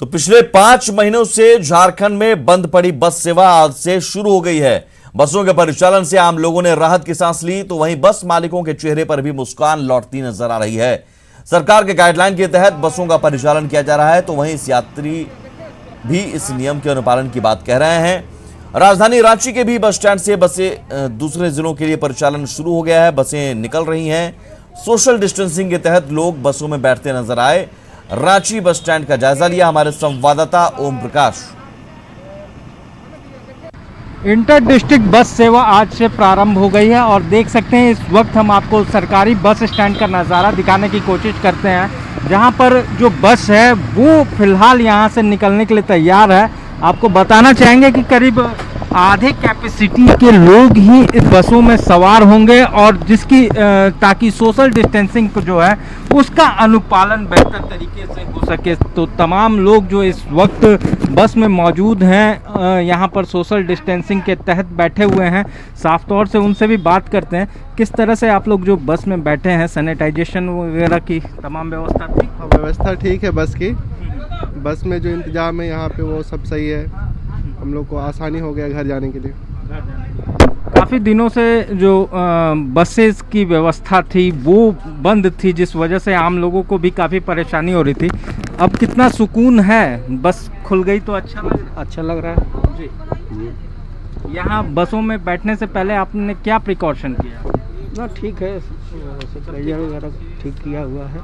तो पिछले 5 महीनों से झारखंड में बंद पड़ी बस सेवा आज से शुरू हो गई है। बसों के परिचालन से आम लोगों ने राहत की सांस ली, तो वहीं बस मालिकों के चेहरे पर भी मुस्कान लौटती नजर आ रही है। सरकार के गाइडलाइन के तहत बसों का परिचालन किया जा रहा है, तो वहीं इस यात्री भी इस नियम के अनुपालन की बात कह रहे हैं। राजधानी रांची के भी बस स्टैंड से बसें दूसरे जिलों के लिए परिचालन शुरू हो गया है। बसें निकल रही हैं। सोशल डिस्टेंसिंग के तहत लोग बसों में बैठते नजर आए। रांची बस स्टैंड का जायजा लिया हमारे संवाददाता ओम प्रकाश। इंटर डिस्ट्रिक्ट बस सेवा आज से प्रारंभ हो गई है और देख सकते हैं इस वक्त हम आपको सरकारी बस स्टैंड का नज़ारा दिखाने की कोशिश करते हैं, जहां पर जो बस है वो फिलहाल यहां से निकलने के लिए तैयार है। आपको बताना चाहेंगे कि करीब आधे कैपेसिटी के लोग ही इस बसों में सवार होंगे और जिसकी ताकि सोशल डिस्टेंसिंग जो है उसका अनुपालन बेहतर तरीके से हो सके। तो तमाम लोग जो इस वक्त बस में मौजूद हैं यहाँ पर सोशल डिस्टेंसिंग के तहत बैठे हुए हैं। साफ तौर से उनसे भी बात करते हैं किस तरह से आप लोग जो बस में बैठे हैं, सैनिटाइजेशन वगैरह की तमाम व्यवस्था ठीक? व्यवस्था ठीक है बस की। बस में जो इंतजाम है यहाँ पे वो सब सही है। हम लोग को आसानी हो गया घर जाने के लिए। काफ़ी दिनों से जो बसेस की व्यवस्था थी वो बंद थी, जिस वजह से आम लोगों को भी काफ़ी परेशानी हो रही थी। अब कितना सुकून है, बस खुल गई तो अच्छा लग रहा है जी। यहाँ बसों में बैठने से पहले आपने क्या प्रिकॉशन किया? ना ठीक है, वगैरह ठीक किया हुआ है।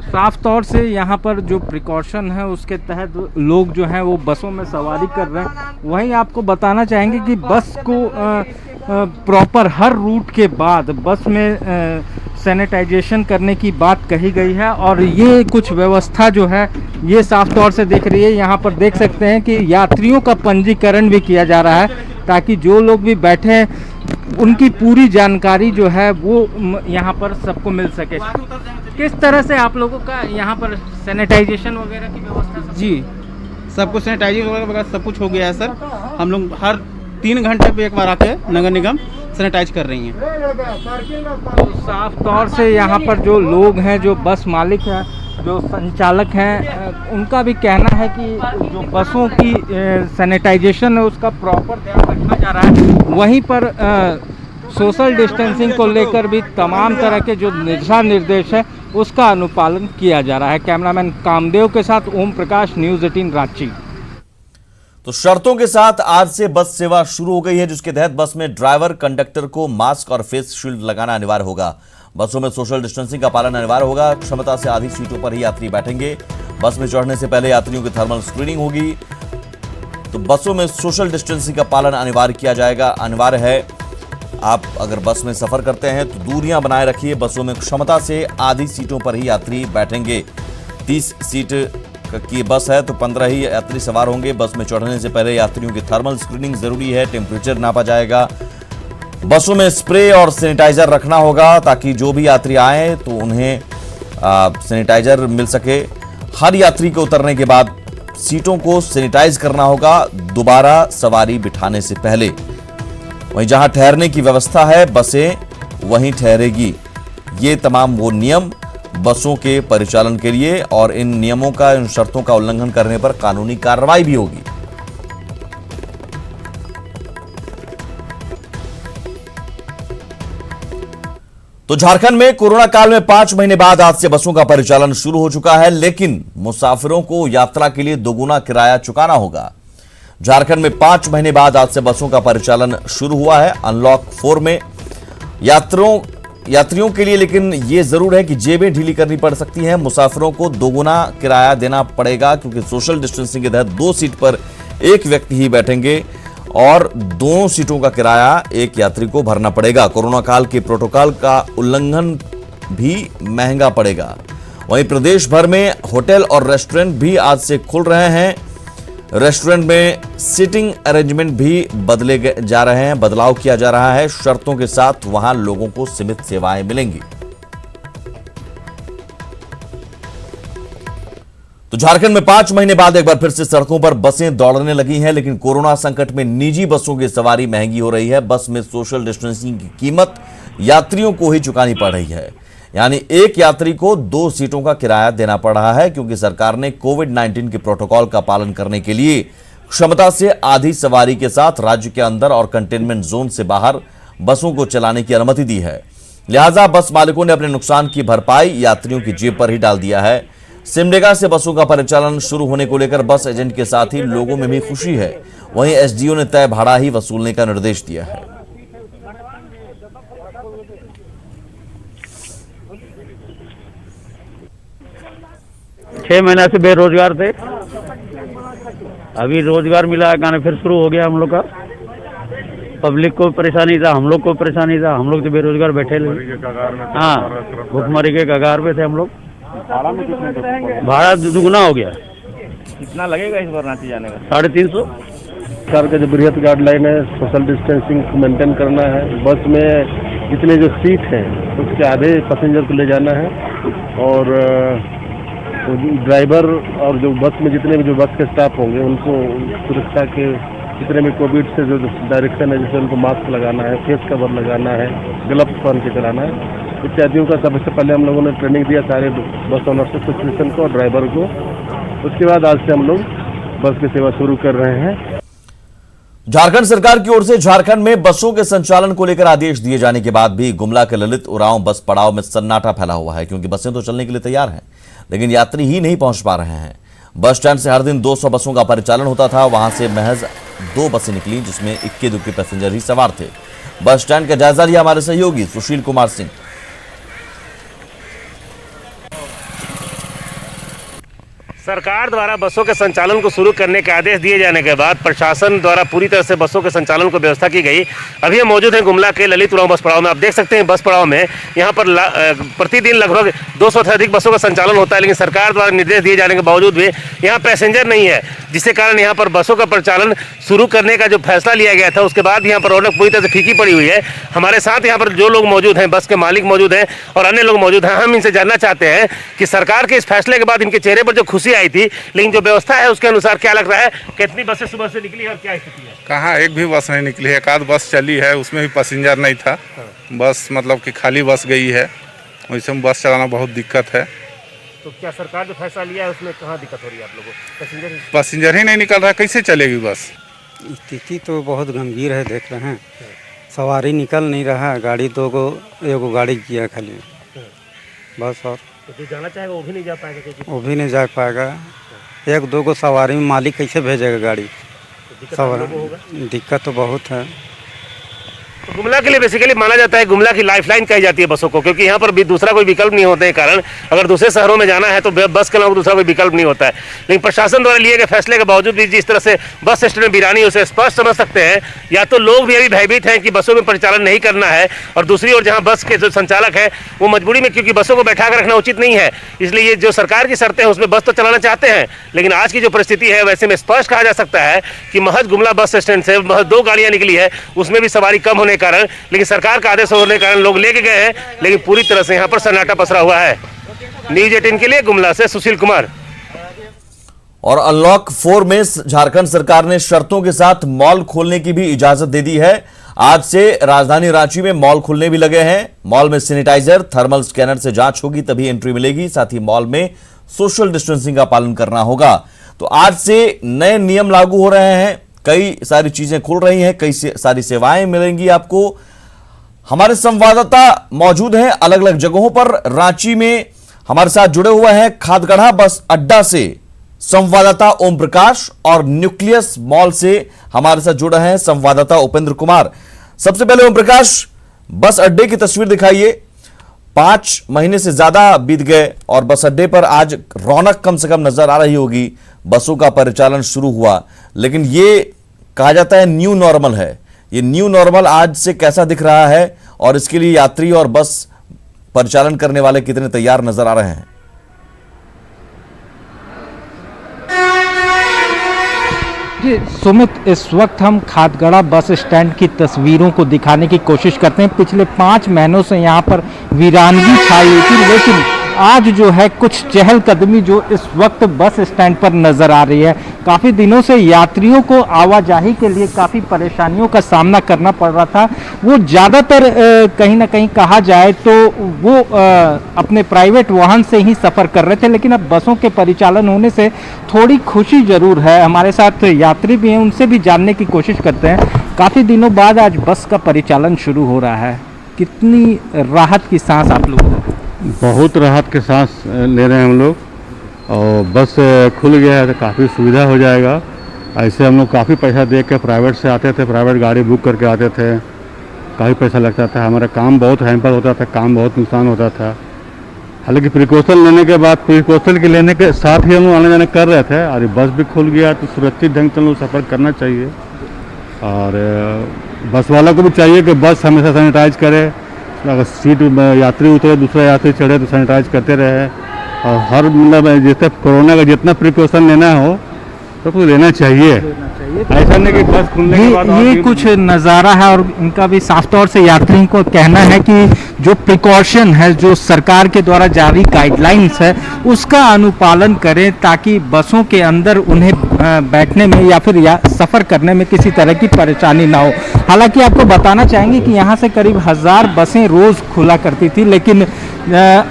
साफ तौर से यहाँ पर जो प्रिकॉशन है उसके तहत लोग जो हैं वो बसों में सवारी कर रहे हैं। वहीं आपको बताना चाहेंगे कि बस को प्रॉपर हर रूट के बाद बस में सैनिटाइजेशन करने की बात कही गई है और ये कुछ व्यवस्था जो है ये साफ तौर से दिख रही है। यहाँ पर देख सकते हैं कि यात्रियों का पंजीकरण भी किया जा रहा है ताकि जो लोग भी बैठे हैं उनकी पूरी जानकारी जो है वो यहाँ पर सबको मिल सके। किस तरह से आप लोगों का यहाँ पर सैनिटाइजेशन वगैरह की व्यवस्था? जी, सब कुछ सैनिटाइजेशन वगैरह सब कुछ हो गया है सर। हम लोग हर 3 घंटे पे एक बार आके नगर निगम सैनिटाइज कर रही हैं। तो साफ तौर से यहाँ पर जो लोग हैं, जो बस मालिक हैं, जो संचालक हैं, उनका भी कहना है कि जो बसों की सैनिटाइजेशन है उसका प्रॉपर ध्यान रखा जा रहा है। वहीं पर सोशल डिस्टेंसिंग को लेकर भी तमाम तरह के जो दिशा निर्देश है उसका अनुपालन किया जा रहा है। कैमरामैन कामदेव के साथ ओम प्रकाश, न्यूज़ 18 रांची। तो शर्तों के साथ आज से बस सेवा शुरू हो गई है, जिसके तहत बस में ड्राइवर कंडक्टर को मास्क और फेस शील्ड लगाना अनिवार्य होगा। बसों में सोशल डिस्टेंसिंग का पालन अनिवार्य होगा। क्षमता से आधी सीटों पर ही यात्री बैठेंगे। बस में चढ़ने से पहले यात्रियों की थर्मल स्क्रीनिंग होगी। तो बसों में सोशल डिस्टेंसिंग का पालन अनिवार्य किया जाएगा। अनिवार्य है, आप अगर बस में सफर करते हैं तो दूरियां बनाए रखिए। बसों में क्षमता से आधी सीटों पर ही यात्री बैठेंगे। 30 सीट की बस है तो 15 ही यात्री सवार होंगे। बस में चढ़ने से पहले यात्रियों की थर्मल स्क्रीनिंग जरूरी है। टेम्परेचर नापा जाएगा। बसों में स्प्रे और सैनिटाइजर रखना होगा ताकि जो भी यात्री आए तो उन्हें सैनिटाइजर मिल सके। हर यात्री के उतरने के बाद सीटों को सैनिटाइज करना होगा दोबारा सवारी बिठाने से पहले। वहीं जहां ठहरने की व्यवस्था है बसें वहीं ठहरेगी। ये तमाम वो नियम बसों के परिचालन के लिए, और इन नियमों का, इन शर्तों का उल्लंघन करने पर कानूनी कार्रवाई भी होगी। तो झारखंड में कोरोना काल में 5 महीने बाद आज से बसों का परिचालन शुरू हो चुका है, लेकिन मुसाफिरों को यात्रा के लिए दोगुना किराया चुकाना होगा। झारखंड में 5 महीने बाद आज से बसों का परिचालन शुरू हुआ है अनलॉक 4 में यात्रियों के लिए, लेकिन यह जरूर है कि जेबें ढीली करनी पड़ सकती हैं। मुसाफिरों को दोगुना किराया देना पड़ेगा क्योंकि सोशल डिस्टेंसिंग के तहत 2 सीट पर एक व्यक्ति ही बैठेंगे और 2 सीटों का किराया एक यात्री को भरना पड़ेगा। कोरोना काल के प्रोटोकॉल का उल्लंघन भी महंगा पड़ेगा। वहीं प्रदेश भर में होटल और रेस्टोरेंट भी आज से खुल रहे हैं। रेस्टोरेंट में सीटिंग अरेंजमेंट भी बदले जा रहे हैं, बदलाव किया जा रहा है। शर्तों के साथ वहां लोगों को सीमित सेवाएं मिलेंगी। तो झारखंड में 5 महीने बाद एक बार फिर से सड़कों पर बसें दौड़ने लगी हैं, लेकिन कोरोना संकट में निजी बसों की सवारी महंगी हो रही है। बस में सोशल डिस्टेंसिंग की कीमत यात्रियों को ही चुकानी पड़ रही है। यानी एक यात्री को 2 सीटों का किराया देना पड़ रहा है, क्योंकि सरकार ने कोविड-19 के प्रोटोकॉल का पालन करने के लिए क्षमता से आधी सवारी के साथ राज्य के अंदर और कंटेनमेंट जोन से बाहर बसों को चलाने की अनुमति दी है। लिहाजा बस मालिकों ने अपने नुकसान की भरपाई यात्रियों की जेब पर ही डाल दिया है। सिमडेगा से बसों का परिचालन शुरू होने को लेकर बस एजेंट के साथ ही लोगों में भी खुशी है। वहीं एसडीओ ने तय भाड़ा ही वसूलने का निर्देश दिया है। छह महीना से बेरोजगार थे, अभी रोजगार मिला है, गाना फिर शुरू हो गया। हम लोग का पब्लिक को परेशानी था, हम लोग को परेशानी था, हम लोग तो बेरोजगार बैठे रहे। हाँ, भुखमरी के कगार पे थे हम लोग। भाड़ा दुगुना हो गया। कितना लगेगा इस बार रांची जाने का? 350। सरकार का जो बृहत गाइडलाइन है, सोशल डिस्टेंसिंग को मेंटेन करना है। बस में जितने जो सीट हैं उसके आधे पैसेंजर को ले जाना है, और ड्राइवर और जो बस में जितने भी जो बस के स्टाफ होंगे उनको सुरक्षा के जितने भी कोविड से जो डायरेक्शन है, जैसे उनको मास्क लगाना है, फेस कवर लगाना है, ग्लव्स पहन के चलाना है, इत्यादियों का सबसे पहले हम लोगों ने ट्रेनिंग दिया सारे बस ओनर्स एसोसिएशन को और ड्राइवर को। उसके बाद आज से हम लोग बस की सेवा शुरू कर रहे हैं। झारखंड सरकार की ओर से झारखंड में बसों के संचालन को लेकर आदेश दिए जाने के बाद भी गुमला के ललित उरांव बस पड़ाव में सन्नाटा फैला हुआ है, क्योंकि बसें तो चलने के लिए तैयार हैं, लेकिन यात्री ही नहीं पहुंच पा रहे हैं। बस स्टैंड से हर दिन 200 बसों का परिचालन होता था, वहां से महज 2 बसें निकली, जिसमें इक्के दुक्के पैसेंजर ही सवार थे। बस स्टैंड का जायजा लिया हमारे सहयोगी सुशील कुमार सिंह। सरकार द्वारा बसों के संचालन को शुरू करने के आदेश दिए जाने के बाद प्रशासन द्वारा पूरी तरह से बसों के संचालन को व्यवस्था की गई। अभी हम मौजूद हैं गुमला के ललित उरांव बस पड़ाव में। आप देख सकते हैं बस पड़ाव में यहाँ पर प्रतिदिन लगभग 200 से अधिक बसों का संचालन होता है, लेकिन सरकार द्वारा निर्देश दिए जाने के बावजूद भी यहाँ पैसेंजर नहीं है, जिसके कारण यहाँ पर बसों का परिचालन शुरू करने का जो फैसला लिया गया था उसके बाद यहाँ पर रौनक पूरी तरह से फीकी पड़ी हुई है। हमारे साथ यहाँ पर जो लोग मौजूद हैं, बस के मालिक मौजूद हैं और अन्य लोग मौजूद हैं। हम इनसे जानना चाहते हैं कि सरकार के इस फैसले के बाद इनके चेहरे पर जो खुशी आई थी, लेकिन जो व्यवस्था है उसके अनुसार क्या लग रहा है, कितनी बसें सुबह से निकली और क्या स्थिति है? कहाँ एक भी बस नहीं निकली है। एक आध बस चली है, उसमें भी पैसेंजर नहीं था। बस मतलब कि खाली बस गई है, वैसे में बस चलाना बहुत दिक्कत है। तो क्या सरकार जो फैसला लिया है उसमें कहाँ दिक्कत हो रही है आप लोगों को? पैसेंजर ही नहीं निकल रहा है, कैसे चलेगी बस? स्थिति तो बहुत गंभीर है, देख रहे हैं सवारी निकल नहीं रहा है। गाड़ी 2 को एगो गाड़ी किया खाली बस, और तो जो जाना चाहेगा वो भी नहीं जा पाएगा? वो भी नहीं जा पाएगा। 1-2 को सवारी में मालिक कैसे भेजेगा गाड़ी? दिक्कत तो बहुत है। तो गुमला के लिए बेसिकली माना जाता है, गुमला की लाइफलाइन कही जाती है बसों को, क्योंकि यहाँ पर भी दूसरा कोई विकल्प नहीं होने के कारण अगर दूसरे शहरों में जाना है तो बस के अलावा दूसरा कोई विकल्प नहीं होता है। लेकिन प्रशासन द्वारा लिए गए फैसले के बावजूद भी जिस तरह से बस स्टैंड में वीरानी उसे स्पष्ट समझ सकते हैं। या तो लोग भी अभी भयभीत हैं कि बसों में परिचालन नहीं करना है, और दूसरी ओर जहाँ बस के जो संचालक है वो मजबूरी में, क्योंकि बसों को बैठा कर रखना उचित नहीं है, इसलिए ये जो सरकार की शर्तें हैं उसमें बस तो चलाना चाहते हैं, लेकिन आज की जो परिस्थिति है वैसे में स्पष्ट कहा जा सकता है कि महज गुमला बस स्टैंड से महज 2 गाड़ियाँ निकली है, उसमें भी सवारी कम होने के कारण, लेकिन सरकार का आदेश होने के कारण लोग लेके गए हैं, लेकिन पूरी तरह से यहाँ पर सन्नाटा पसरा हुआ है। न्यूज़ 18 के लिए गुमला से सुशील कुमार। और अनलॉक 4 में झारखंड सरकार ने शर्तों के साथ मॉल खोलने की भी इजाजत दे दी है। आज से राजधानी रांची में मॉल खुलने भी लगे हैं। मॉल में सैनिटाइजर, थर्मल स्कैनर से जांच होगी तभी एंट्री मिलेगी। साथ ही मॉल में सोशल डिस्टेंसिंग का पालन करना होगा। तो आज से नए नियम लागू हो रहे हैं, कई सारी चीजें खुल रही हैं, कई सारी सेवाएं मिलेंगी आपको। हमारे संवाददाता मौजूद हैं अलग अलग जगहों पर। रांची में हमारे साथ जुड़े हुए हैं खादगढ़ा बस अड्डा से संवाददाता ओम प्रकाश, और न्यूक्लियस मॉल से हमारे साथ जुड़े हैं संवाददाता उपेंद्र कुमार। सबसे पहले ओम प्रकाश, बस अड्डे की तस्वीर दिखाइए। 5 महीने से ज्यादा बीत गए और बस अड्डे पर आज रौनक कम से कम नजर आ रही होगी। बसों का परिचालन शुरू हुआ, लेकिन ये कहा जाता है न्यू नॉर्मल है। ये न्यू नॉर्मल आज से कैसा दिख रहा है और इसके लिए यात्री और बस परिचालन करने वाले कितने तैयार नजर आ रहे हैं? जी सुमित, इस वक्त हम खादगढ़ा बस स्टैंड की तस्वीरों को दिखाने की कोशिश करते हैं। पिछले 5 महीनों से यहाँ पर वीरानगी छाई हुई थी, लेकिन आज जो है कुछ चहलकदमी जो इस वक्त बस स्टैंड पर नजर आ रही है। काफ़ी दिनों से यात्रियों को आवाजाही के लिए काफ़ी परेशानियों का सामना करना पड़ रहा था। वो ज़्यादातर कहीं ना कहीं कहा जाए तो वो अपने प्राइवेट वाहन से ही सफ़र कर रहे थे, लेकिन अब बसों के परिचालन होने से थोड़ी खुशी ज़रूर है। हमारे साथ यात्री भी हैं, उनसे भी जानने की कोशिश करते हैं। काफ़ी दिनों बाद आज बस का परिचालन शुरू हो रहा है, कितनी राहत की सांस आप लोग? बहुत राहत के सांस ले रहे हैं हम लोग, और बस खुल गया है तो काफ़ी सुविधा हो जाएगा। ऐसे हम लोग काफ़ी पैसा दे के प्राइवेट से आते थे, प्राइवेट गाड़ी बुक करके आते थे, काफ़ी पैसा लगता था, हमारा काम बहुत हैम्पर होता था, काम बहुत नुकसान होता था। हालांकि प्रिकॉशन लेने के बाद, प्रिकॉशन के लेने के साथ ही हम लोग आने जाने कर रहे थे, और बस भी खुल गया तो सुरक्षित ढंग से हम लोग सफ़र करना चाहिए। और बस वाला को भी चाहिए कि बस हमेशा सैनिटाइज करे, अगर सीट यात्री उतरे दूसरा यात्री चढ़े तो सैनिटाइज करते रहे, और हर मतलब जैसे कोरोना का जितना प्रिकॉशन लेना हो तो कुछ लेना चाहिए। ऐसा नहीं कि बस खुलने के बाद ये कुछ नज़ारा है, और इनका भी साफ तौर से यात्रियों को कहना है कि जो प्रिकॉशन है, जो सरकार के द्वारा जारी गाइडलाइंस है, उसका अनुपालन करें ताकि बसों के अंदर उन्हें बैठने में या फिर सफ़र करने में किसी तरह की परेशानी ना हो। हालांकि आपको बताना चाहेंगे कि यहाँ से करीब 1000 बसें रोज़ खुला करती थी, लेकिन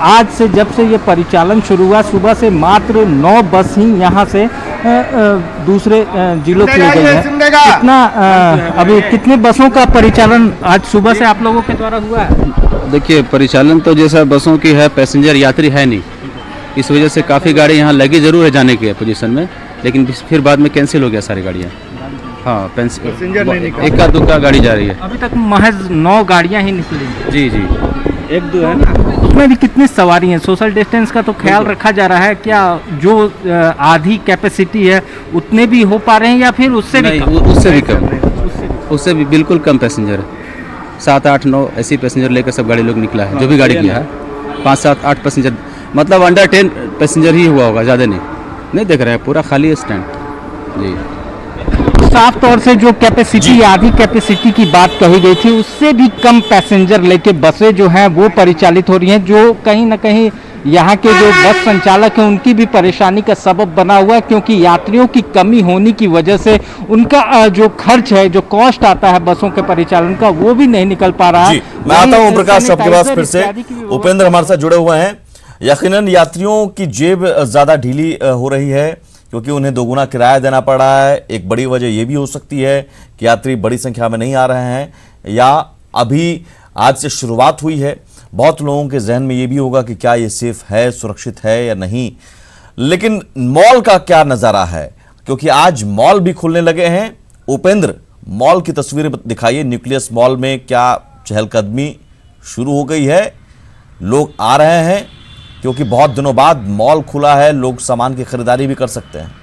आज से जब से ये परिचालन शुरू हुआ, सुबह से मात्र 9 बस ही यहाँ से दूसरे जिलों के लिए गई है। कितना अभी कितने बसों का परिचालन आज सुबह से आप लोगों के द्वारा हुआ है? देखिए, परिचालन तो जैसा बसों की है, पैसेंजर यात्री है नहीं, इस वजह से काफ़ी गाड़ी यहाँ लगी ज़रूर है जाने के पोजीशन में, लेकिन फिर बाद में कैंसिल हो गया सारी गाड़ियाँ। हाँ, पैसेंजर इक्का दुक्का गाड़ी जा रही है। अभी तक महज 9 गाड़ियाँ ही निकली। जी जी, 1-2 है ना। उसमें भी कितनी सवारी हैं? सोशल डिस्टेंस का तो ख्याल रखा जा रहा है क्या? जो आधी कैपेसिटी है उतने भी हो पा रहे हैं या फिर उससे भी कम? उससे भी कम, उससे भी बिल्कुल कम पैसेंजर है। 7, 8, 9 ऐसी पैसेंजर लेकर सब गाड़ी लोग निकला है, जो भी गाड़ी किया है। 5, 7, 8 पैसेंजर, मतलब अंडर 10 पैसेंजर ही हुआ होगा, ज़्यादा नहीं देख रहे हैं, पूरा खाली है स्टैंड जी। साफ तौर से जो कैपेसिटी, आधी कैपेसिटी की बात कही गई थी, उससे भी कम पैसेंजर लेके बसें जो हैं वो परिचालित हो रही हैं, जो कहीं ना कहीं यहाँ के जो बस संचालक हैं उनकी भी परेशानी का सबब बना हुआ है, क्योंकि यात्रियों की कमी होने की वजह से उनका जो खर्च है, जो कॉस्ट आता है बसों के परिचालन का, वो भी नहीं निकल पा रहा है। मैं आता हूँ प्रकाश आपके पास फिर से। उपेंद्र हमारे साथ जुड़े हुए हैं। यकीनन यात्रियों की जेब ज्यादा ढीली हो रही है, क्योंकि उन्हें दोगुना किराया देना पड़ रहा है। एक बड़ी वजह यह भी हो सकती है कि यात्री बड़ी संख्या में नहीं आ रहे हैं, या अभी आज से शुरुआत हुई है। बहुत लोगों के जहन में यह भी होगा कि क्या ये सेफ है, सुरक्षित है या नहीं। लेकिन मॉल का क्या नज़ारा है, क्योंकि आज मॉल भी खुलने लगे हैं। उपेंद्र, मॉल की तस्वीरें दिखाइए। न्यूक्लियस मॉल में क्या चहलकदमी शुरू हो गई है? लोग आ रहे हैं, क्योंकि बहुत दिनों बाद मॉल खुला है, लोग सामान की खरीदारी भी कर सकते हैं।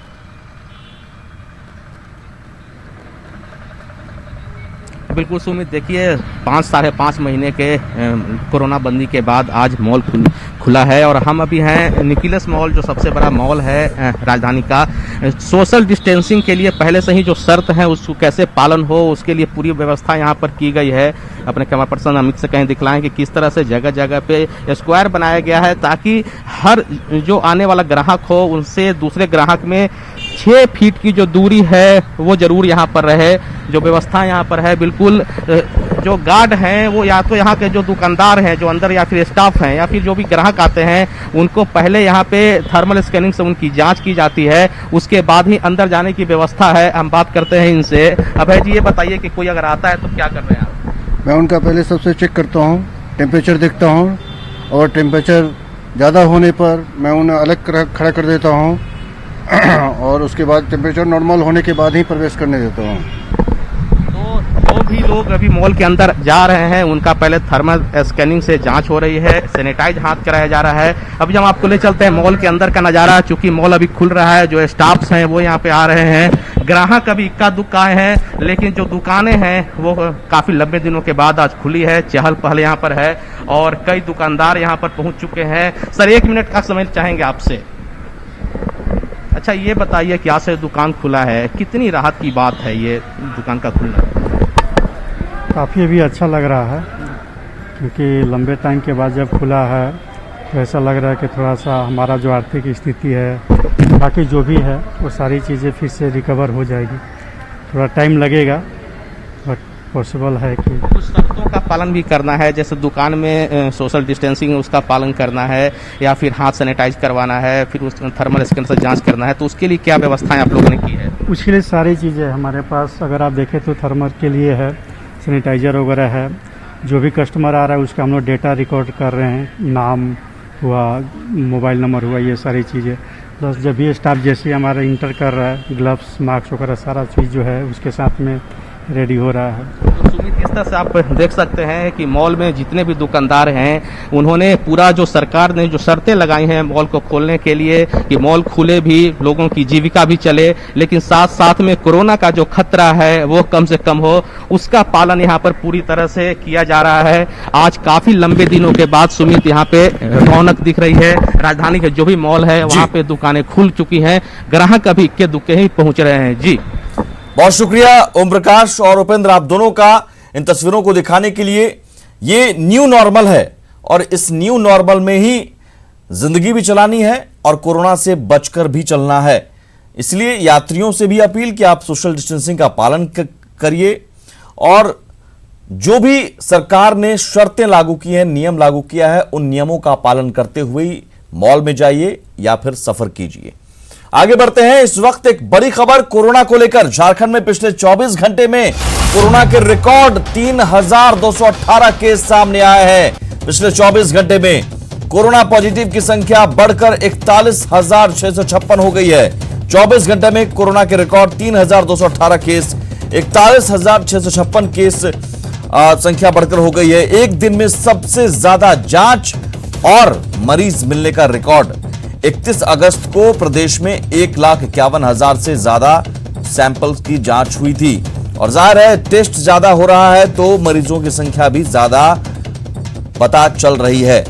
बिल्कुल सुमित, देखिए 5-5.5 महीने के कोरोना बंदी के बाद आज मॉल खुला है, और हम अभी हैं न्यूक्लियस मॉल, जो सबसे बड़ा मॉल है राजधानी का। सोशल डिस्टेंसिंग के लिए पहले से ही जो शर्त है उसको कैसे पालन हो, उसके लिए पूरी व्यवस्था यहाँ पर की गई है। अपने कैमरा पर्सन अमित से कहीं दिखलाएं कि किस तरह से जगह जगह पे स्क्वायर बनाया गया है, ताकि हर जो आने वाला ग्राहक हो उनसे दूसरे ग्राहक में 6 फीट की जो दूरी है वो जरूर यहाँ पर रहे। जो व्यवस्था यहाँ पर है, बिल्कुल जो गार्ड हैं वो या तो यहाँ के जो दुकानदार हैं जो अंदर, या फिर स्टाफ हैं, या फिर जो भी ग्राहक आते हैं, उनको पहले यहाँ पे थर्मल स्कैनिंग से उनकी जांच की जाती है, उसके बाद ही अंदर जाने की व्यवस्था है। हम बात करते हैं इनसे। अभय जी, ये बताइए कि कोई अगर आता है तो क्या कर रहे हैं आप? मैं उनका पहले सबसे चेक करता हूँ, टेम्परेचर देखता हूँ, और टेम्परेचर ज़्यादा होने पर मैं उन्हें अलग खड़ा कर देता हूँ, और उसके बाद टेम्परेचर नॉर्मल होने के बाद ही प्रवेश करने देता हूँ। जो भी लोग अभी मॉल के अंदर जा रहे हैं उनका पहले थर्मल स्कैनिंग से जांच हो रही है, सैनिटाइज हाथ कराया जा रहा है। अभी हम आपको ले चलते हैं मॉल के अंदर का नज़ारा। चूंकि मॉल अभी खुल रहा है, जो स्टाफ्स हैं वो यहाँ पे आ रहे हैं, ग्राहक अभी इक्का दुक्का आए हैं, लेकिन जो दुकानें हैं वो काफ़ी लंबे दिनों के बाद आज खुली है, चहल पहल यहाँ पर है, और कई दुकानदार यहाँ पर पहुँच चुके हैं। सर, 1 मिनट का समय चाहेंगे आपसे। अच्छा, ये बताइए कि आज से दुकान खुला है, कितनी राहत की बात है ये दुकान का खुलना? काफ़ी अभी अच्छा लग रहा है, क्योंकि लंबे टाइम के बाद जब खुला है तो ऐसा लग रहा है कि थोड़ा सा हमारा जो आर्थिक स्थिति है, बाकी जो भी है, वो सारी चीज़ें फिर से रिकवर हो जाएगी। थोड़ा टाइम लगेगा, बट पॉसिबल है कि कुछ शर्तों का पालन भी करना है, जैसे दुकान में सोशल डिस्टेंसिंग उसका पालन करना है, या फिर हाथ सैनिटाइज करवाना है, फिर उस थर्मल स्कैन से जांच करना है, तो उसके लिए क्या व्यवस्थाएं आप लोगों ने की है? उसके लिए सारी चीज़ें हमारे पास, अगर आप देखें तो थर्मल के लिए है, सैनिटाइज़र वगैरह है। जो भी कस्टमर आ रहा है उसका हम लोग डेटा रिकॉर्ड कर रहे हैं, नाम हुआ, मोबाइल नंबर हुआ, ये सारी चीज़ें। प्लस जब भी स्टाफ जैसे हमारा इंटर कर रहा है, ग्लव्स, मास्क वगैरह सारा चीज़ जो है उसके साथ में रेडी हो रहा है। तो सुमित, इस तरह से आप देख सकते हैं कि मॉल में जितने भी दुकानदार हैं उन्होंने पूरा जो सरकार ने जो शर्तें लगाई हैं मॉल को खोलने के लिए कि मॉल खुले भी, लोगों की जीविका भी चले, लेकिन साथ साथ में कोरोना का जो खतरा है वो कम से कम हो, उसका पालन यहाँ पर पूरी तरह से किया जा रहा है। आज काफी लंबे दिनों के बाद सुमित यहाँ पे रौनक दिख रही है। राजधानी के जो भी मॉल है वहाँ पे दुकानें खुल चुकी हैं, ग्राहक अभी इक्के दुक्के ही पहुंच रहे हैं। जी बहुत शुक्रिया ओम प्रकाश और उपेंद्र, आप दोनों का इन तस्वीरों को दिखाने के लिए। ये न्यू नॉर्मल है और इस न्यू नॉर्मल में ही जिंदगी भी चलानी है और कोरोना से बचकर भी चलना है। इसलिए यात्रियों से भी अपील कि आप सोशल डिस्टेंसिंग का पालन करिए और जो भी सरकार ने शर्तें लागू की हैं, नियम लागू किया है, उन नियमों का पालन करते हुए ही मॉल में जाइए या फिर सफर कीजिए। आगे बढ़ते हैं। इस वक्त एक बड़ी खबर कोरोना को लेकर। झारखंड में पिछले 24 घंटे में कोरोना के रिकॉर्ड 3218 केस सामने आए हैं। पिछले 24 घंटे में कोरोना पॉजिटिव की संख्या बढ़कर 41,656 हो गई है। 24 घंटे में कोरोना के रिकॉर्ड 3218 केस, 41,656 केस संख्या बढ़कर हो गई है। एक दिन में सबसे ज्यादा जांच और मरीज मिलने का रिकॉर्ड 31 अगस्त को प्रदेश में 1,51,000 से ज्यादा सैंपल्स की जांच हुई थी और जाहिर है टेस्ट ज्यादा हो रहा है तो मरीजों की संख्या भी ज्यादा पता चल रही है।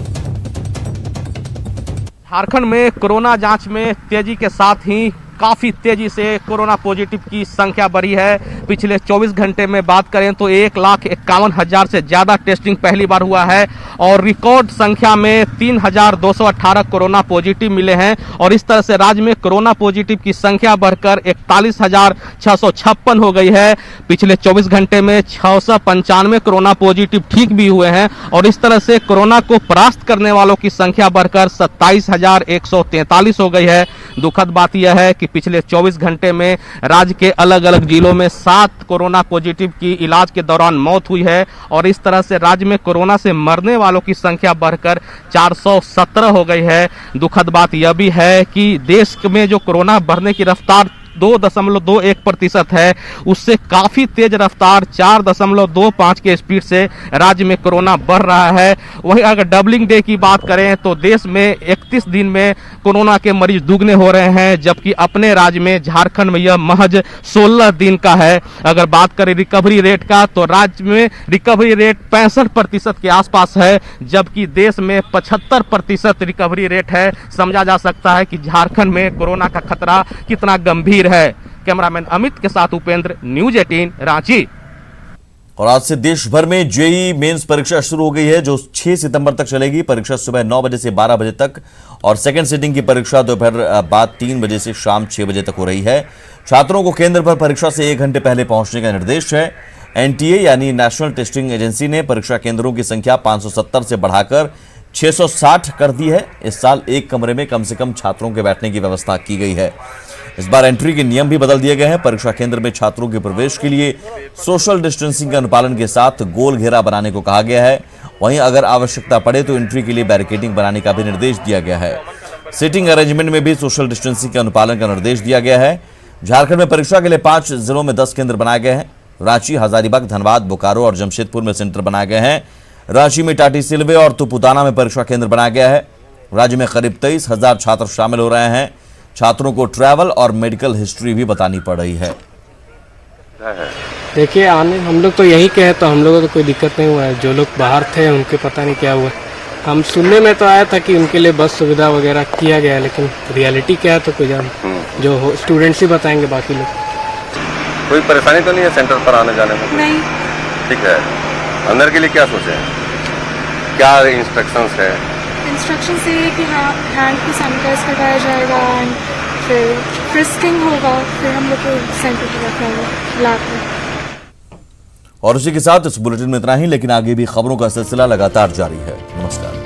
झारखंड में कोरोना जांच में तेजी के साथ ही काफी तेजी से कोरोना पॉजिटिव की संख्या बढ़ी है। पिछले 24 घंटे में बात करें तो 1,51,000 से ज्यादा टेस्टिंग पहली बार हुआ है और रिकॉर्ड संख्या में 3,218 कोरोना पॉजिटिव मिले हैं और इस तरह से राज्य में कोरोना पॉजिटिव की संख्या बढ़कर 41,656 हो गई है। पिछले 24 घंटे में 695 कोरोना पॉजिटिव ठीक भी हुए हैं और इस तरह से कोरोना को परास्त करने वालों की संख्या बढ़कर 27,143 हो गई है। दुखद बात यह है कि पिछले 24 घंटे में राज्य के अलग अलग जिलों में 7 कोरोना पॉजिटिव की इलाज के दौरान मौत हुई है और इस तरह से राज्य में कोरोना से मरने वालों की संख्या बढ़कर 417 हो गई है। दुखद बात यह भी है कि देश में जो कोरोना बढ़ने की रफ्तार 2.21% है, उससे काफी तेज रफ्तार 4.25 के स्पीड से राज्य में कोरोना बढ़ रहा है। वहीं अगर डबलिंग डे की बात करें तो देश में 31 दिन में कोरोना के मरीज दुगने हो रहे हैं, जबकि अपने राज्य में झारखंड में यह महज 16 दिन का है। अगर बात करें रिकवरी रेट का तो राज्य में रिकवरी रेट 65% के आसपास है, जबकि देश में 75% रिकवरी रेट है। समझा जा सकता है कि झारखंड में कोरोना का खतरा कितना गंभीर है। कैमरामैन अमित के साथ उपेंद्र, न्यूज 18 रांची। और आज से देश भर में जेईई मेंस परीक्षा शुरू हो गई है जो 6 सितंबर तक चलेगी। परीक्षा सुबह 9 बजे से 12 बजे तक और सेकंड सिटिंग की परीक्षा दोपहर बाद 3 बजे से शाम 6 बजे तक हो रही है। छात्रों को केंद्र पर परीक्षा से 1 घंटे पहले पहुंचने का निर्देश है। एनटीए यानी नेशनल टेस्टिंग एजेंसी ने परीक्षा केंद्रों की संख्या 570 से बढ़ाकर 660 कर दी है। इस साल एक कमरे में कम से कम छात्रों के बैठने की व्यवस्था की गई है। इस बार एंट्री के नियम भी बदल दिए गए हैं। परीक्षा केंद्र में छात्रों के प्रवेश के लिए सोशल डिस्टेंसिंग के अनुपालन के साथ गोल घेरा बनाने को कहा गया है। वहीं अगर आवश्यकता पड़े तो एंट्री के लिए बैरिकेडिंग बनाने का भी निर्देश दिया गया है। सीटिंग अरेंजमेंट में भी सोशल डिस्टेंसिंग के अनुपालन का निर्देश दिया गया है। झारखंड में परीक्षा के लिए 5 जिलों में 10 केंद्र बनाए गए हैं। रांची, हजारीबाग, धनबाद, बोकारो और जमशेदपुर में सेंटर बनाए गए हैं। रांची में टाटी सिलवे और तुपुताना में परीक्षा केंद्र बनाया गया है। राज्य में करीब 23,000 छात्र शामिल हो रहे हैं। छात्रों को ट्रैवल और मेडिकल हिस्ट्री भी बतानी पड़ रही है। देखिए आने हम लोग तो यहीं के हैं तो हम लोगों को तो कोई दिक्कत नहीं हुआ है। जो लोग बाहर थे उनके पता नहीं क्या हुआ। हम सुनने में तो आया था कि उनके लिए बस सुविधा वगैरह किया गया है, लेकिन रियलिटी क्या है तो कोई जान जो स्टूडेंट्स ही बताएंगे। बाकी लोग कोई परेशानी तो नहीं है सेंटर पर आने जाने में? नहीं। ठीक है। अंदर के लिए क्या सोचे हैं, क्या इंस्ट्रक्शंस है? इंस्ट्रक्शन से है कि हाँ हैंड को सैनिटाइज करवाया जाएगा एंड फिर फ्रिस्किंग होगा, फिर हम लोग को सेंटर पर रखा होगा लैब में। और उसी के साथ इस बुलेटिन में इतना ही, लेकिन आगे भी खबरों का सिलसिला लगातार जारी है। नमस्कार।